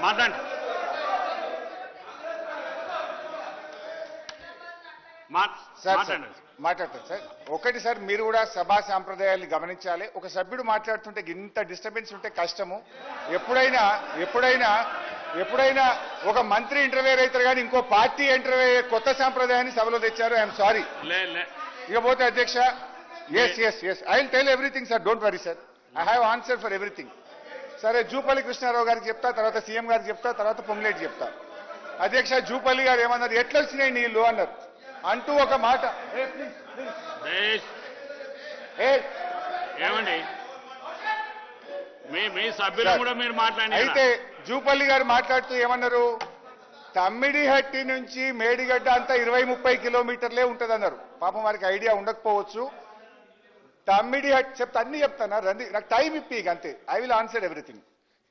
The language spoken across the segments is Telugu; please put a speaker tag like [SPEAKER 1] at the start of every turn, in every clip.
[SPEAKER 1] మాట్లాడండి.
[SPEAKER 2] మాట్లాడతారు సార్. ఒకటి సార్, మీరు కూడా సభా సాంప్రదాయాన్ని గమనించాలి. ఒక సభ్యుడు మాట్లాడుతుంటే ఇంత డిస్టర్బెన్స్ ఉంటే కష్టము. ఎప్పుడైనా ఒక మంత్రి ఇంటర్వ్యూ అవుతారు కానీ ఇంకో పార్టీ ఇంటర్వ్యూ కొత్త సాంప్రదాయాన్ని సభలో తెచ్చారు. I'm sorry. ఇకపోతే అధ్యక్ష, yes I will tell everything sir, don't worry sir, I have answer for everything. సరే, జూపల్లి కృష్ణారావు గారికి చెప్తా, తర్వాత సీఎం గారికి చెప్తా, తర్వాత పొంగులేటి చెప్తా. అధ్యక్ష, జూపల్లి గారు ఏమన్నారు, ఎట్లా వచ్చినాయి నీళ్లు అన్నారు అంటూ ఒక మాట.
[SPEAKER 1] ఏమండి మీ సభ్యులు కూడా మీరు మాట్లాడండి.
[SPEAKER 2] అయితే జూపల్లి గారు మాట్లాడుతూ ఏమన్నారు, తమ్మిడిహట్టి నుంచి మేడిగడ్డ అంతా 20-30 కిలోమీటర్లే ఉంటదన్నారు. పాపం వారికి ఐడియా ఉండకపోవచ్చు. తమ్మిడిహట్టి చెప్తా, అన్ని చెప్తాను రండి, నాకు టైం ఇప్పి అంతే. I will answer everything.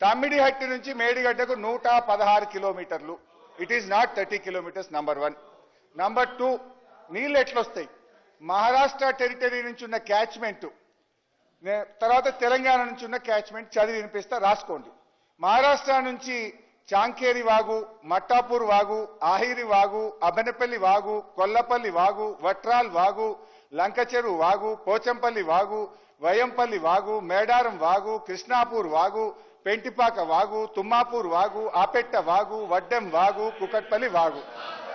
[SPEAKER 2] Tummidihatti నుంచి మేడిగడ్డకు 116 కిలోమీటర్లు. It is not 30 kilometres. Number 1. Number 2, నీళ్ళు ఎట్లొస్తాయి? మహారాష్ట్ర టెరిటరీ నుంచి ఉన్న క్యాచ్మెంట్, తర్వాత తెలంగాణ నుంచి ఉన్న క్యాచ్మెంట్ చదివి వినిపిస్తా, రాసుకోండి. మహారాష్ట్ర నుంచి చాంకేరి వాగు, మట్టాపూర్ వాగు, ఆహిరి వాగు, అబెనపల్లి వాగు, కొల్లపల్లి వాగు, వట్రాల్ వాగు, లంకచెరు వాగు, పోచంపల్లి వాగు, వయంపల్లి వాగు, మేడారం వాగు, కృష్ణాపూర్ వాగు, పెంటిపాక వాగు, తుమ్మాపూర్ వాగు, ఆపెట్ట వాగు, వడ్డెం వాగు, కుకట్పల్లి వాగు.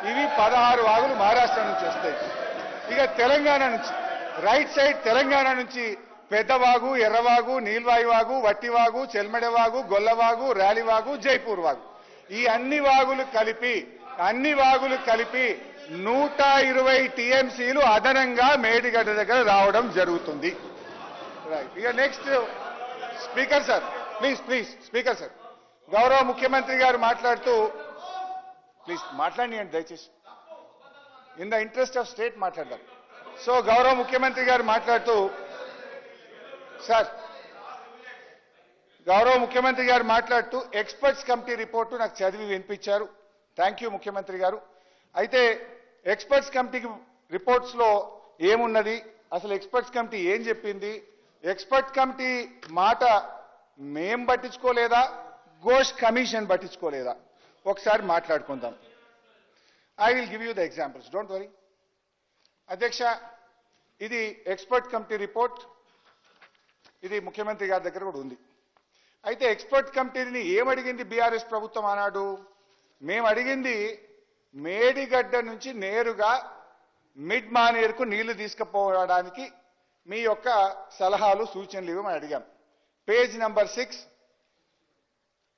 [SPEAKER 2] ఇవి 16 వాగులు మహారాష్ట్ర నుంచి వస్తాయి. ఇక తెలంగాణ నుంచి రైట్ సైడ్, తెలంగాణ నుంచి పెద్దవాగు, ఎర్రవాగు, నీల్వాయివాగు, వట్టివాగు, చెల్మెడవాగు, గొల్లవాగు, ర్యాలివాగు, జైపూర్ వాగు. ఈ అన్ని వాగులు కలిపి 120 టీఎంసీలు అదనంగా మేడిగడ్డ దగ్గర రావడం జరుగుతుంది. ఇక next speaker sir, please speaker sir, గౌరవ ముఖ్యమంత్రి గారు మాట్లాడుతూ, ప్లీజ్ మాట్లాడియండి దయచేసి, in the interest of state మాట్లాడదాం. సో గౌరవ ముఖ్యమంత్రి గారు మాట్లాడుతూ, సార్ గౌరవ ముఖ్యమంత్రి గారు మాట్లాడుతూ ఎక్స్పర్ట్స్ కమిటీ రిపోర్టు నాకు చదివి వినిపించారు. థ్యాంక్ యూ ముఖ్యమంత్రి గారు. అయితే ఎక్స్పర్ట్స్ కమిటీ రిపోర్ట్స్ లో ఏమున్నది, అసలు ఎక్స్పర్ట్స్ కమిటీ ఏం చెప్పింది, ఎక్స్పర్ట్ కమిటీ మాట మేం పట్టించుకోలేదా, ఘోష్ కమిషన్ పట్టించుకోలేదా, ఒకసారి మాట్లాడుకుందాం. I will give you the examples, don't worry. అధ్యక్ష, ఇది ఎక్స్పర్ట్ కమిటీ రిపోర్ట్, ఇది ముఖ్యమంత్రి గారి దగ్గర కూడా ఉంది. అయితే ఎక్స్పర్ట్ కమిటీని ఏమడిగింది బీఆర్ఎస్ ప్రభుత్వం ఆనాడు? మేము అడిగింది మేడిగడ్డ నుంచి నేరుగా మిడ్ మానేరుకు నీళ్లు తీసుకుపోవడానికి మీ యొక్క సలహాలు సూచనలు ఇవ్వమని అడిగాం. Page number 6,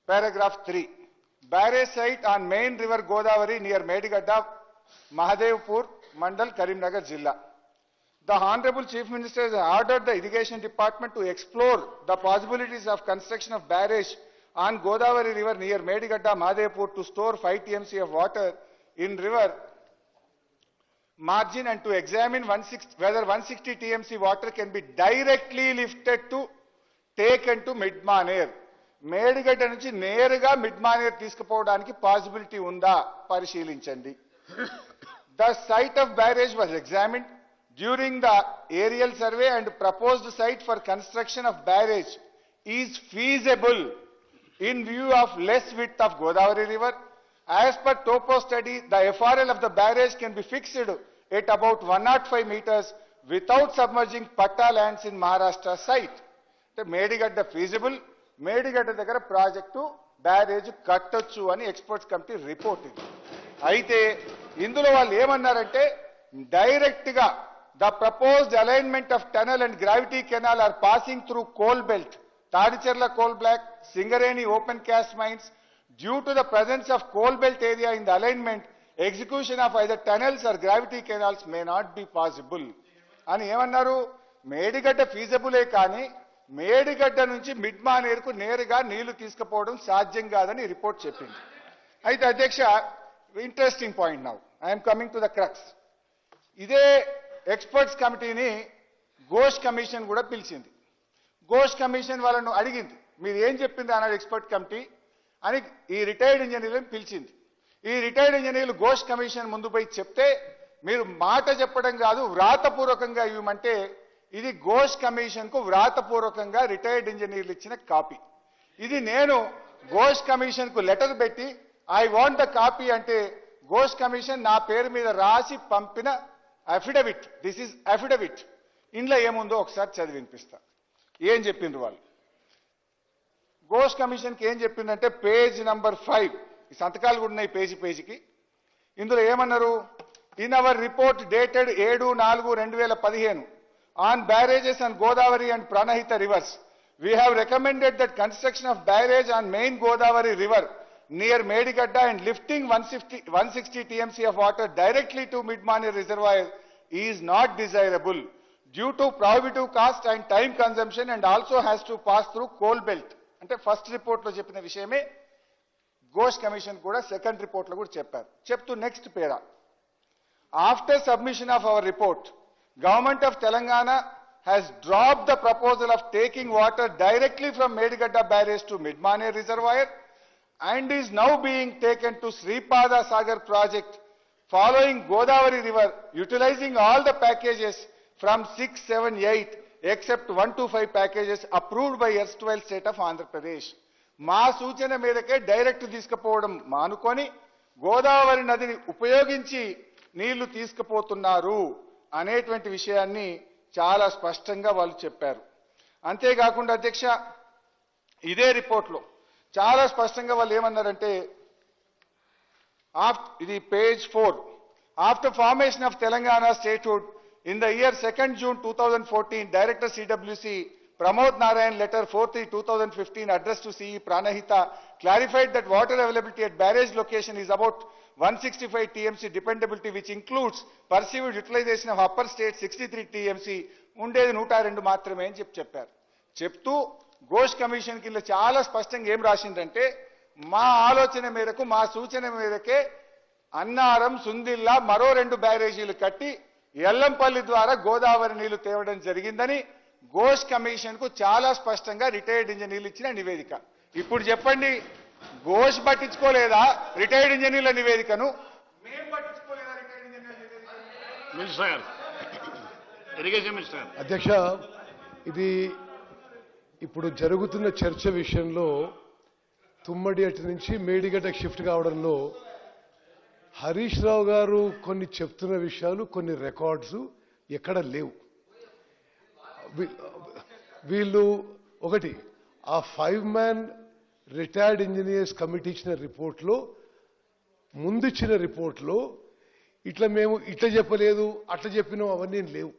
[SPEAKER 2] paragraph 3, barrage site on main river Godavari near Medigadda, Mahadevpur, Mandal, Karimnagar Jilla. The Honorable Chief Minister has ordered the Irrigation Department to explore the possibilities of construction of barrage on Godavari River near Medigadda, Mahadevpur to store 5 TMC of water in river margin and to examine whether 160 TMC water can be directly lifted to taken to Midmaner. Medigadda నుంచి నేరుగా మిడ్మానేర్ తీసుకుపోవడానికి పాసిబిలిటీ ఉందా పరిశీలించండి. The site of barrage was examined during the aerial survey and proposed site for construction of barrage is feasible in view of less width of Godavari river. As per topo study, the FRL of the barrage can be fixed at about 105 meters without submerging Patta lands in Maharashtra site. The Medigadda feasible, Medigadda దగ్గర ప్రాజెక్టు బ్యారేజ్ కట్టొచ్చు అని ఎక్స్పర్ట్స్ కమిటీ రిపోర్ట్ ఇది. అయితే ఇందులో వాళ్ళు ఏమన్నారంటే, డైరెక్ట్ గా the proposed alignment of tunnel and gravity canal are passing through coal belt, Tadicherla coal block, Singareni open cast mines. Due to the presence of coal belt area in the alignment, execution of either tunnels or gravity canals may not be possible అని ఏమన్నారు. మేడిగడ్డ ఫీజబులే కానీ మేడిగడ్డ నుంచి మిడ్మానేరుకు నేరుగా నీళ్లు తీసుకుపోవడం సాధ్యం కాదని రిపోర్ట్ చెప్పింది. అయితే అధ్యక్ష, interesting point now I'm coming to the crux. ఇదే ఎక్స్పర్ట్స్ కమిటీని ఘోష్ కమిషన్ కూడా పిలిచింది. ఘోష్ కమిషన్ వాళ్ళను అడిగింది, మీరు ఏం చెప్పింది అన్నాడు ఎక్స్పర్ట్ కమిటీ అని ఈ రిటైర్డ్ ఇంజనీర్లను పిలిచింది. ఈ రిటైర్డ్ ఇంజనీర్లు ఘోష్ కమిషన్ ముందు పోయి చెప్తే, మీరు మాట చెప్పడం కాదు వ్రాతపూర్వకంగా ఇవ్వమంటే, ఇది ఘోష్ కమిషన్ కు వ్రాతపూర్వకంగా రిటైర్డ్ ఇంజనీర్లు ఇచ్చిన కాపీ. ఇది నేను ఘోష్ కమిషన్ కు లెటర్ పెట్టి ఐ వాంట్ ద కాపీ అంటే ఘోష్ కమిషన్ నా పేరు మీద రాసి పంపిన అఫిడవిట్. This is affidavit. ఇంట్లో ఏముందో ఒకసారి చదివి వినిపిస్తా. ఏం చెప్పిండ్రు వాళ్ళు? ఘోష్ కమిషన్కి ఏం చెప్పిందంటే పేజ్ నంబర్ 5, ఈ సంతకాలు కూడా ఉన్నాయి పేజీకి. ఇందులో ఏమన్నారు? In our report dated 7/4/2015 on barrages and Godavari and Pranahita reverse we have recommended that construction of barrage on main Godavari river near Medigadda and lifting 160 TMC of water directly to Midmani reservoir is not desirable due to prohibitive cost and time consumption and also has to pass through coal belt. అంటే ఫస్ట్ రిపోర్ట్ లో చెప్పిన విషయమే ఘోష్ కమిషన్ కూడా సెకండ్ రిపోర్ట్ లో కూడా చెప్పారు. చెప్తూ next para, after submission of our report government of Telangana has dropped the proposal of taking water directly from Medigadda barrage to Midmane reservoir and is now being taken to Sripada Sagar project following Godavari river utilizing all the packages from 6, 7, 8 except 1 to 5 packages approved by erstwhile state of Andhra Pradesh. మా సూచన మేరకే డైరెక్ట్ తీసుకుపోవడం మానుకొని గోదావరి నదిని ఉపయోగించి నీళ్లు తీసుకుపోతున్నారు అనేటువంటి విషయాన్ని చాలా స్పష్టంగా వాళ్ళు చెప్పారు. అంతేకాకుండా అధ్యక్ష, ఇదే రిపోర్ట్లో చాలా స్పష్టంగా వాళ్ళు ఏమన్నారంటే, ఇది page 4, after formation of Telangana statehood in the year 2nd June 2014 director CWC Pramod Narayan letter 4/3/2015 addressed to CE Pranahita clarified that water availability at barrage location is about 165 TMC dependability which includes perceived utilization of upper state 63 TMC ఉండేది 102 మాత్రమే అని చెప్పారు. చెప్తూ ఘోష్ కమిషన్ కింద చాలా స్పష్టంగా ఏం రాసిందంటే, మా ఆలోచన మేరకు మా సూచన మేరకే అన్నారం, సుందిల్లా మరో 2 బ్యారేజీలు కట్టి ఎల్లంపల్లి ద్వారా గోదావరి నీళ్లు తేవడం జరిగిందని ఘోష్ కమిషన్ కు చాలా స్పష్టంగా రిటైర్డ్ ఇంజనీర్లు ఇచ్చిన నివేదిక. ఇప్పుడు చెప్పండి, ఘోష్ పట్టించుకోలేదా రిటైర్డ్ ఇంజనీర్ల నివేదికను? మేము పట్టించుకోలేదా రిటైర్డ్ ఇంజనీర్ల నివేదిక?
[SPEAKER 1] Minister irrigation minister.
[SPEAKER 3] అధ్యక్ష, ఇది ఇప్పుడు జరుగుతున్న చర్చ విషయంలో తుమ్మడి అటు నుంచి మేడిగడ్డకు షిఫ్ట్ కావడంలో హరీష్ రావు గారు కొన్ని చెప్తున్న విషయాలు, కొన్ని రికార్డ్స్ ఎక్కడ లేవు. వీళ్ళు ఒకటి ఆ 5-man రిటైర్డ్ ఇంజనీర్స్ కమిటీ ఇచ్చిన రిపోర్ట్లో, ముందు ఇచ్చిన రిపోర్ట్లో ఇట్లా మేము ఇట్లా చెప్పలేదు అట్లా చెప్పినాం అవన్నీ లేవు.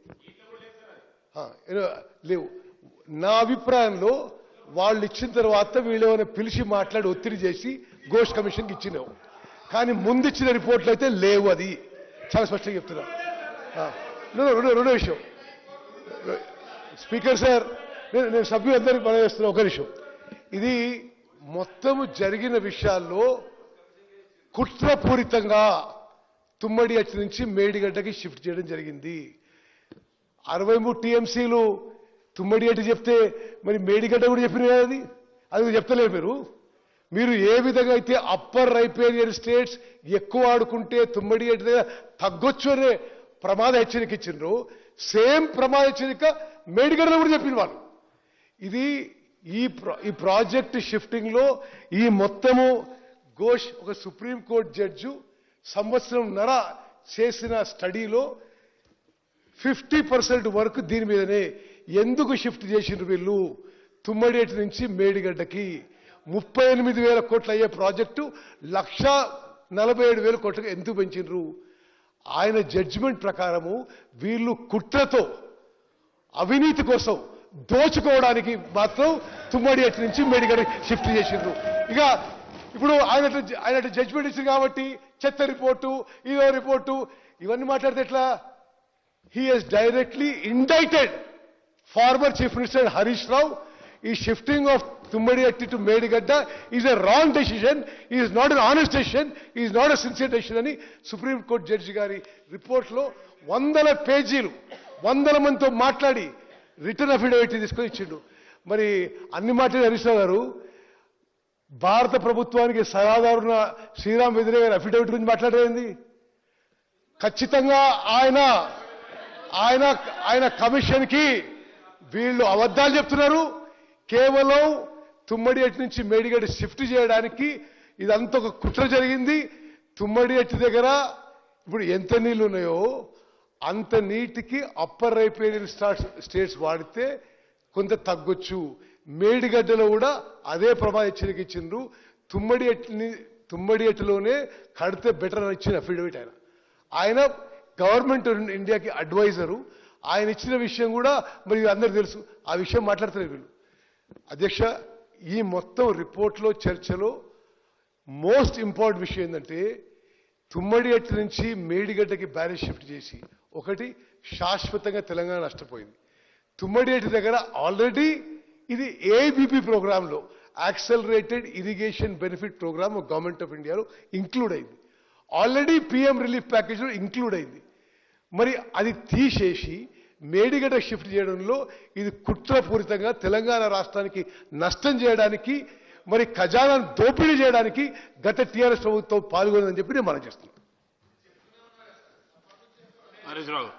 [SPEAKER 3] నా అభిప్రాయంలో వాళ్ళు ఇచ్చిన తర్వాత వీళ్ళు ఏమైనా పిలిచి మాట్లాడి ఒత్తిడి చేసి ఘోష్ కమిషన్కి ఇచ్చినావు, కానీ ముందు ఇచ్చిన రిపోర్ట్లు అయితే లేవు. అది చాలా స్పష్టంగా చెప్తున్నా. రెండో విషయం, స్పీకర్ సార్, నేను సభ్యులందరికీ మనం చేస్తున్నా ఒక నిమిషం. ఇది మొత్తం జరిగిన విషయాల్లో కుట్రపూరితంగా తుమ్మడి అచ్చి నుంచి మేడిగడ్డకి షిఫ్ట్ చేయడం జరిగింది. 63 TMCలు తుమ్మడి అట్టి చెప్తే మరి మేడిగడ్డ కూడా చెప్పిన అది చెప్తలేరు. మీరు ఏ విధంగా అయితే అప్పర్ రైపేరియన్ స్టేట్స్ ఎక్కువ ఆడుకుంటే తుమ్మడి అట్టి దగ్గర తగ్గొచ్చు అనే ప్రమాద హెచ్చరిక ఇచ్చిండ్రు, సేమ్ ప్రమాద హెచ్చరిక మేడిగడ్డలో కూడా చెప్పిన వాళ్ళు. ఇది ఈ ప్రాజెక్ట్ షిఫ్టింగ్ లో ఈ మొత్తము ఘోష్ ఒక సుప్రీంకోర్టు జడ్జు సంవత్సరంన్నర చేసిన స్టడీలో 50% వరకు దీని మీదనే. ఎందుకు షిఫ్ట్ చేసిండ్రు వీళ్ళు తుమ్మడేటి నుంచి మేడిగడ్డకి? 38,000 కోట్లు అయ్యే ప్రాజెక్టు 1,47,000 కోట్లకు ఎందుకు పెంచిండ్రు? ఆయన జడ్జిమెంట్ ప్రకారము వీళ్ళు కుట్రతో అవినీతి కోసం దోచుకోవడానికి మాత్రం తుమ్మడి అటు నుంచి మేడిగడ్డ షిఫ్ట్ చేసిండ్రు. ఇక ఇప్పుడు ఆయన జడ్జిమెంట్ ఇచ్చింది కాబట్టి చెత్త రిపోర్టు, ఇదో రిపోర్టు, ఇవన్నీ మాట్లాడితే ఎట్లా? He has directly indicted former chief minister Harish Rao. ఈ shifting of Tummidihatti to Medigadda is a wrong decision, is not an honest decision, is not a sincere decision అని సుప్రీంకోర్టు జడ్జి గారి రిపోర్ట్లో 100 పేజీలు 100 మందితో మాట్లాడి రిటర్న్ అఫిడవిట్ తీసుకొని ఇచ్చిండు. మరి అన్ని మాట్లాడి హరీష్ రావు గారు భారత ప్రభుత్వానికి సలహాదారున్న శ్రీరామ్ వెదిరే గారి అఫిడవిట్ గురించి మాట్లాడేది. ఖచ్చితంగా ఆయన కమిషన్ కి వీళ్ళు అబద్ధాలు చెప్తున్నారు. కేవలం తుమ్మడిహట్టి నుంచి మేడిగడ్డ షిఫ్ట్ చేయడానికి ఇదంతా ఒక కుట్ర జరిగింది. తుమ్మడిహట్టి దగ్గర ఇప్పుడు ఎంత నీళ్లు ఉన్నాయో అంత నీటికి అప్పర్ రైపేరియన్ స్టేట్స్ వాడితే కొంత తగ్గొచ్చు. మేడిగడ్డలో కూడా అదే ప్రమాద హెచ్చరిక ఇచ్చిండ్రు. తుమ్మడిహట్టిలోనే కడితే బెటర్ అని ఇచ్చిన అఫిడవిట్ ఆయన గవర్నమెంట్ ఇండియాకి అడ్వైజరు. ఆయన ఇచ్చిన విషయం కూడా మరి అందరికీ తెలుసు. ఆ విషయం మాట్లాడుతున్నారు వీళ్ళు. అధ్యక్ష, ఈ మొత్తం రిపోర్ట్లో చర్చలో మోస్ట్ ఇంపార్టెంట్ విషయం ఏంటంటే తుమ్మడిహట్టి నుంచి మేడిగడ్డకి బ్యారేజ్ షిఫ్ట్ చేసి ఒకటి శాశ్వతంగా తెలంగాణ నష్టపోయింది. తుమ్మడిహట్టి దగ్గర ఆల్రెడీ ఇది ఏబీపీ ప్రోగ్రాంలో accelerated irrigation benefit programme government of ఇండియాలో ఇంక్లూడ్ అయింది. ఆల్రెడీ పిఎం రిలీఫ్ ప్యాకేజ్లో ఇంక్లూడ్ అయింది. మరి అది తీసేసి మేడిగడ్డ షిఫ్ట్ చేయడంలో ఇది కుట్రపూరితంగా తెలంగాణ రాష్ట్రానికి నష్టం చేయడానికి, మరి ఖజానాను దోపిడీ చేయడానికి గత టీఆర్ఎస్ ప్రభుత్వం పాల్గొందని చెప్పి నేను మనం చేస్తున్నాను.
[SPEAKER 1] హరీష్ రావు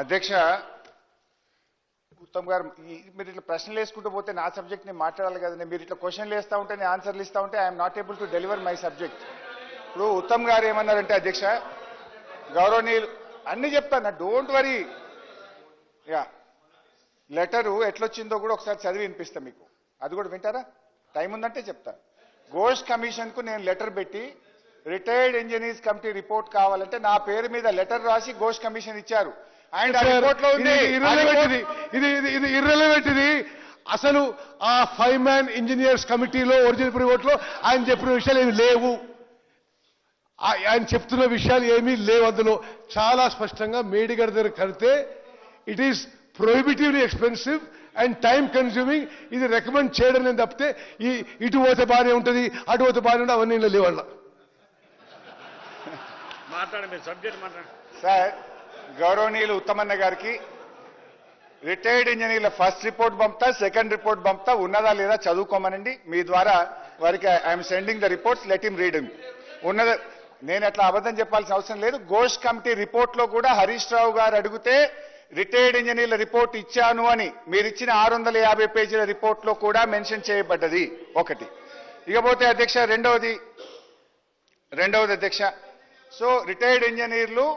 [SPEAKER 2] అధ్యక్ష, ఉత్తమ్ గారు మీరు ఇట్లా ప్రశ్నలు వేసుకుంటూ పోతే నా సబ్జెక్ట్ నేను మాట్లాడాలి కదా. మీరు ఇట్లా క్వశ్చన్లు వేస్తూ ఉంటే నేను ఆన్సర్లు ఇస్తూ ఉంటే I'm not able to deliver my subject. ఇప్పుడు ఉత్తమ్ గారు ఏమన్నారంటే అధ్యక్ష, గౌరవనీయులు అన్ని చెప్తాను, డోంట్ వరీ. యా, లెటరు ఎట్లొచ్చిందో కూడా ఒకసారి చదివి వినిపిస్తా మీకు. అది కూడా వింటారా? టైం ఉందంటే చెప్తా. ఘోష్ కమిషన్ కు నేను లెటర్ పెట్టి రిటైర్డ్ ఇంజనీర్స్ కమిటీ రిపోర్ట్ కావాలంటే నా పేరు మీద లెటర్ రాసి ఘోష్ కమిషన్ ఇచ్చారు. అండ్ ఆ రిపోర్ట్ లో ఉంది
[SPEAKER 3] ఇది ఇర్రెలవెంట్. ఇది అసలు ఆ 5 man ఇంజనీర్స్ కమిటీలో ఒరిజినల్ రిపోర్ట్ లో ఆయన చెప్పిన విషయాలు ఏమి లేవు. ఆయన చెప్తున్న విషయాలు ఏమీ లేవు. అందులో చాలా స్పష్టంగా మేడిగడ్డ దగ్గర కడితే it is prohibitively expensive and time consuming. ఇది రికమెండ్ చేయడం నేను తప్పితే ఇటు పోతే బాగానే ఉంటుంది, అటు పోతే బాగానే ఉంటుంది, అవన్నీ లేవల్ల.
[SPEAKER 1] మాట్లాడండి, సబ్జెక్ట్ మాట్లాడండి
[SPEAKER 2] సార్. గౌరవనీయులు ఉత్తమన్న గారికి రిటైర్డ్ ఇంజనీర్ల ఫస్ట్ రిపోర్ట్ పంపుతా, సెకండ్ రిపోర్ట్ పంపుతా, ఉన్నదా లేదా చదువుకోమనండి. మీ ద్వారా వారికి I'm sending the reports, let him read him. ఉన్నది నేను అట్లా అబద్ధం చెప్పాల్సిన అవసరం లేదు. ఘోష్ కమిటీ రిపోర్ట్ లో కూడా హరీష్ రావు గారు అడిగితే రిటైర్డ్ ఇంజనీర్ల రిపోర్ట్ ఇచ్చాను అని మీరు ఇచ్చిన 650 పేజీల రిపోర్ట్ లో కూడా మెన్షన్ చేయబడ్డది ఒకటి. ఇకపోతే అధ్యక్ష రెండవది అధ్యక్ష, సో రిటైర్డ్ ఇంజనీర్లు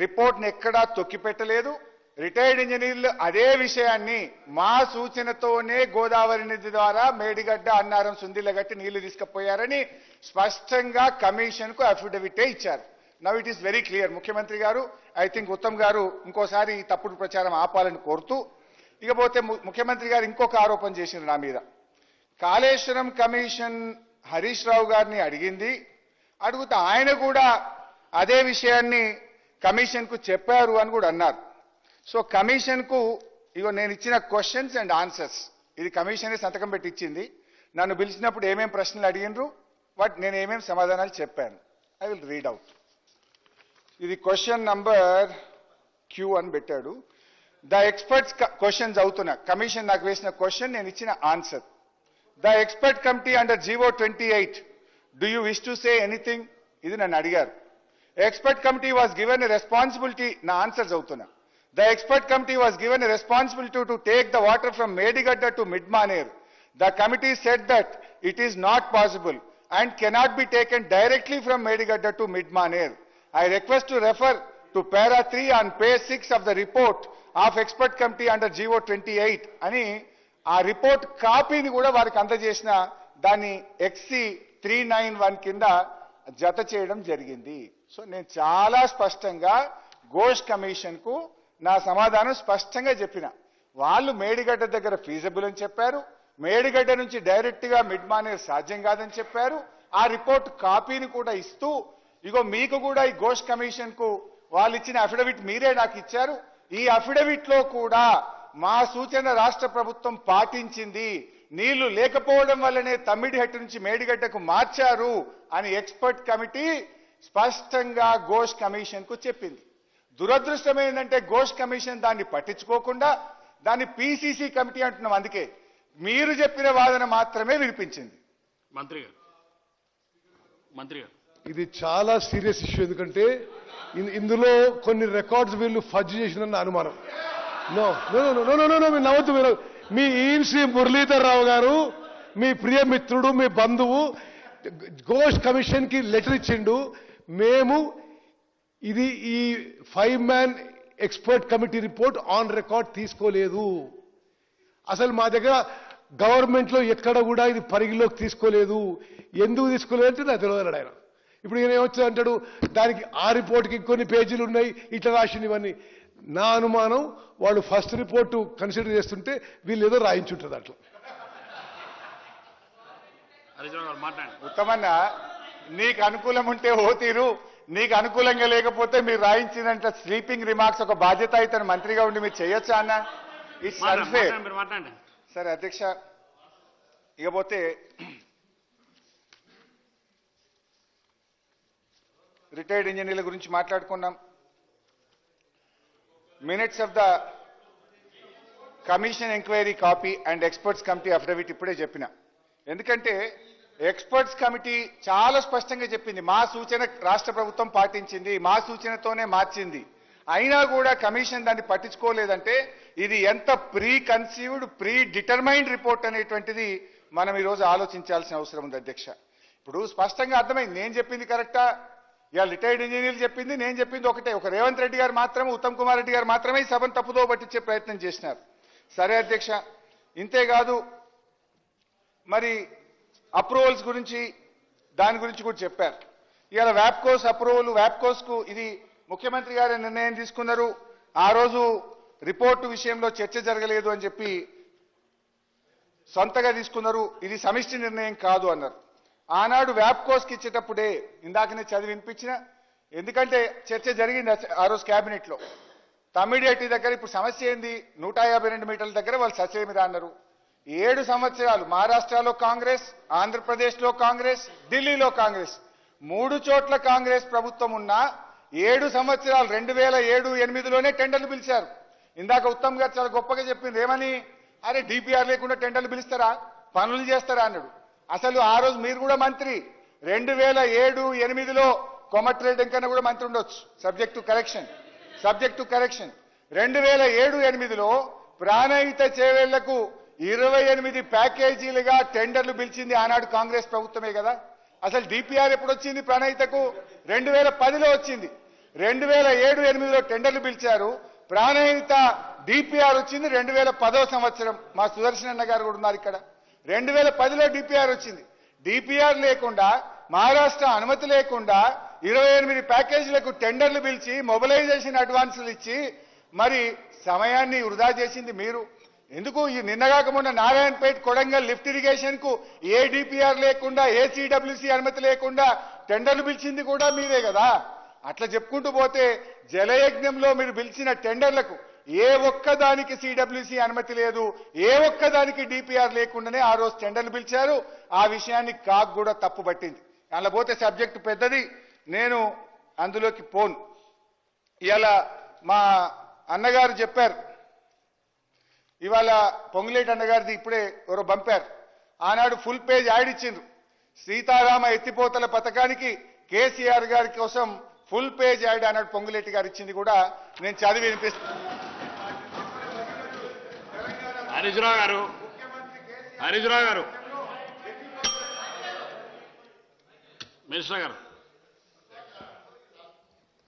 [SPEAKER 2] రిపోర్ట్ని ఎక్కడా తొక్కిపెట్టలేదు. రిటైర్డ్ ఇంజనీర్లు అదే విషయాన్ని మా సూచనతోనే గోదావరి నది ద్వారా మేడిగడ్డ, అన్నారం, సుందిలగట్టి నీళ్లు తీసుకుపోయారని స్పష్టంగా కమిషన్ కు అఫిడవిటే ఇచ్చారు. Now it is very clear. ముఖ్యమంత్రి గారు, ఐ థింక్ ఉత్తమ్ గారు ఇంకోసారి ఈ తప్పుడు ప్రచారం ఆపాలని కోరుతూ, ఇకపోతే ముఖ్యమంత్రి గారు ఇంకొక ఆరోపణ చేసింది నా మీద. కాళేశ్వరం కమిషన్ హరీష్ రావు గారిని అడిగితే ఆయన కూడా అదే విషయాన్ని కమిషన్ కు చెప్పారు అని కూడా అన్నారు. సో కమిషన్ కు ఇగో నేను ఇచ్చిన క్వశ్చన్స్ అండ్ ఆన్సర్స్, ఇది కమిషనే సంతకం పెట్టి ఇచ్చింది. నన్ను పిలిచినప్పుడు ఏమేం ప్రశ్నలు అడిగినరు, వాటి నేను ఏమేం సమాధానాలు చెప్పాను. I will read out. ఇది క్వశ్చన్ నంబర్ క్యూ అని పెట్టాడు. ద ఎక్స్పర్ట్స్ క్వశ్చన్స్ అవుతున్నా, కమిషన్ నాకు వేసిన క్వశ్చన్, నేను ఇచ్చిన answer. The expert committee under GO 28, do you wish to say anything? ఇది నన్ను అడిగారు. Expert committee was given a responsibility, నా ఆన్సర్స్ అవుతున్నా. The expert committee was given a responsibility to take the water from Medigadda to Midmaner. The committee said that it is not possible and cannot be taken directly from Medigadda to Midmaner. I request to refer to para 3 on page 6 of the report of expert committee under GO 28 అని ఆ రిపోర్ట్ కాపీని కూడా వారికి అందజేసిన దాన్ని XC 391 కింద జత చేయడం జరిగింది. సో నేను చాలా స్పష్టంగా ఘోష్ కమిషన్ కు నా సమాధానం స్పష్టంగా చెప్పిన. వాళ్ళు మేడిగడ్డ దగ్గర ఫీజబుల్ అని చెప్పారు, మేడిగడ్డ నుంచి డైరెక్ట్ గా మిడ్మానేర్ సాధ్యం కాదని చెప్పారు. ఆ రిపోర్ట్ కాపీని కూడా ఇస్తూ, ఇగో మీకు కూడా ఈ ఘోష్ కమిషన్ కు వాళ్ళు ఇచ్చిన అఫిడవిట్ మీరే నాకు ఇచ్చారు. ఈ అఫిడవిట్ లో కూడా మా సూచన రాష్ట్ర ప్రభుత్వం పాటించింది, నీళ్లు లేకపోవడం వల్లనే తమ్మిడిహట్టు నుంచి మేడిగడ్డకు మార్చారు అని ఎక్స్పర్ట్ కమిటీ స్పష్టంగా ఘోష్ కమిషన్ కు చెప్పింది. దురదృష్టం ఏంటంటే ఘోష్ కమిషన్ దాన్ని పట్టించుకోకుండా దాన్ని పిసిసి కమిటీ అంటున్నాం. అందుకే మీరు చెప్పిన వాదన మాత్రమే వినిపించింది.
[SPEAKER 1] మంత్రి గారు
[SPEAKER 3] ఇది చాలా సీరియస్ ఇష్యూ. ఎందుకంటే ఇందులో కొన్ని రికార్డ్స్ వీళ్ళు ఫజ్ చేసిన అనుమానం. No no no no no no మీరు నవ్వద్దు. మీ శ్రీ మురళీధర్ రావు గారు మీ ప్రియమిత్రుడు మీ బంధువు ఘోష్ కమిషన్ కి లెటర్ ఇచ్చిండు. మేము ఇది ఈ 5-man expert committee report on record తీసుకోలేదు. అసలు మా దగ్గర గవర్నమెంట్ లో ఎక్కడ కూడా ఇది పరిగిలోకి తీసుకోలేదు. ఎందుకు తీసుకోలేదంటే నాకు తెలియదు ఆయన. ఇప్పుడు ఈయన ఏమొచ్చా అంటాడు, దానికి ఆ రిపోర్ట్కి కొన్ని పేజీలు ఉన్నాయి ఇట్లా రాసినవన్నీ. నా అనుమానం వాళ్ళు ఫస్ట్ రిపోర్టు కన్సిడర్ చేస్తుంటే వీళ్ళు ఏదో రాయించుంటారు అట్లా.
[SPEAKER 1] హరీష్ రావు గారు మాట్లాడండి.
[SPEAKER 2] ఉత్తమన్న, నీకు అనుకూలం ఉంటే ఓ తీరు, నీకు అనుకూలంగా లేకపోతే మీరు రాయించినంత స్లీపింగ్ రిమార్క్స్ ఒక బాధ్యత అయితే మంత్రిగా ఉండి మీరు చేయొచ్చా అన్న? It's unfair.
[SPEAKER 1] మీరు మాట్లాడండి.
[SPEAKER 2] సరే అధ్యక్ష, ఇకపోతే రిటైర్డ్ ఇంజనీర్ల గురించి మాట్లాడుకున్నాం. Minutes of the commission enquiry copy and experts committee affidavit ఇప్పుడే చెప్పిన. ఎందుకంటే ఎక్స్పర్ట్స్ కమిటీ చాలా స్పష్టంగా చెప్పింది, మా సూచన రాష్ట్ర ప్రభుత్వం పాటించింది, మా సూచనతోనే మార్చింది. అయినా కూడా కమిషన్ దాన్ని పట్టించుకోలేదంటే ఇది ఎంత pre conceived pre determined report అనేటువంటిది మనం ఈరోజు ఆలోచించాల్సిన అవసరం ఉంది అధ్యక్ష. ఇప్పుడు స్పష్టంగా అర్థమైంది, నేను చెప్పింది కరెక్టా, ఇవాళ రిటైర్డ్ ఇంజనీర్లు చెప్పింది, నేను చెప్పింది ఒకటే. ఒక రేవంత్ రెడ్డి గారు మాత్రమే, ఉత్తమ్ కుమార్ రెడ్డి గారు మాత్రమే ఈ సభను తప్పుదో పట్టించే ప్రయత్నం చేసినారు. సరే అధ్యక్ష, ఇంతేకాదు మరి అప్రూవల్స్ గురించి దాని గురించి కూడా చెప్పారు. ఇవాళ వ్యాప్కోస్ అప్రూవల్, వ్యాప్కోస్ కు ఇది ముఖ్యమంత్రి గారి నిర్ణయం తీసుకున్నారు. ఆ రోజు రిపోర్టు విషయంలో చర్చ జరగలేదు అని చెప్పి సొంతగా తీసుకున్నారు. ఇది సమిష్టి నిర్ణయం కాదు అన్నారు. ఆనాడు వ్యాప్కోస్కి ఇచ్చేటప్పుడే ఇందాకనే చదివి వినిపించిన, ఎందుకంటే చర్చ జరిగింది ఆ రోజు క్యాబినెట్ లో. తమ్మిడిహట్టి దగ్గర ఇప్పుడు సమస్య ఏంది, 152 మీటర్ల దగ్గర వాళ్ళు ససేమిరా అన్నారు. 7 సంవత్సరాలు మహారాష్ట్రలో కాంగ్రెస్, ఆంధ్రప్రదేశ్లో కాంగ్రెస్, ఢిల్లీలో కాంగ్రెస్, 3 చోట్ల కాంగ్రెస్ ప్రభుత్వం ఉన్నా 7 సంవత్సరాలు 2007-8లోనే టెండర్లు పిలిచారు. ఇందాక ఉత్తమ్ గారు చాలా గొప్పగా చెప్పింది, ఏమని, అరే డిపిఆర్ లేకుండా టెండర్లు పిలుస్తారా, పనులు చేస్తారా అన్నాడు. అసలు ఆ రోజు మీరు కూడా మంత్రి, 2007-8లో కోమటిరెడ్డి కన్నా కూడా మంత్రి ఉండొచ్చు, సబ్జెక్ట్ టు కరెక్షన్. 2007-8లో ప్రాణహిత చేవేళ్లకు 28 ప్యాకేజీలుగా టెండర్లు పిలిచింది ఆనాడు కాంగ్రెస్ ప్రభుత్వమే కదా. అసలు డిపిఆర్ ఎప్పుడు వచ్చింది ప్రాణహితకు? 2010లో వచ్చింది. 2007-8లో టెండర్లు పిలిచారు. ప్రాణహిత డిపిఆర్ వచ్చింది 2010వ సంవత్సరం. మా సుదర్శన్ అన్న గారు కూడా ఉన్నారు ఇక్కడ. 2010లో డిపిఆర్ వచ్చింది. డిపిఆర్ లేకుండా, మహారాష్ట్ర అనుమతి లేకుండా 28 ప్యాకేజీలకు టెండర్లు పిలిచి మొబిలైజేషన్ అడ్వాన్సులు ఇచ్చి మరి సమయాన్ని వృధా చేసింది మీరు. ఎందుకు ఈ నిన్నగాక మొన్న నారాయణపేట కొడంగల్ లిఫ్ట్ ఇరిగేషన్ కు ఏ డిపిఆర్ లేకుండా, ఏ సిడబ్ల్యూసి అనుమతి లేకుండా టెండర్లు పిలిచింది కూడా మీరే కదా. అట్లా చెప్పుకుంటూ పోతే జలయజ్ఞంలో మీరు పిలిచిన టెండర్లకు ఏ ఒక్కదానికి సిడబ్ల్యూసి అనుమతి లేదు, ఏ ఒక్కదానికి డిపిఆర్ లేకుండానే ఆ రోజు టెండర్లు పిలిచారు. ఆ విషయాన్ని కాగ్ కూడా తప్పు పట్టింది. అలా పోతే సబ్జెక్టు పెద్దది, నేను అందులోకి పోను. ఇవాళ మా అన్నగారు చెప్పారు, ఇవాళ పొంగులేటి అన్నగారిది ఇప్పుడే ఎవరో పంపారు. ఆనాడు ఫుల్ పేజ్ యాడ్ ఇచ్చిండ్రు. సీతారామ ఎత్తిపోతల పథకానికి కేసీఆర్ గారి కోసం ఫుల్ పేజ్ యాడ్ అన్నాడు పొంగులేటి గారు ఇచ్చింది కూడా నేను చదివి వినిపిస్తాను.
[SPEAKER 1] హరీష్ రావు గారు, మినిస్టర్ గారు.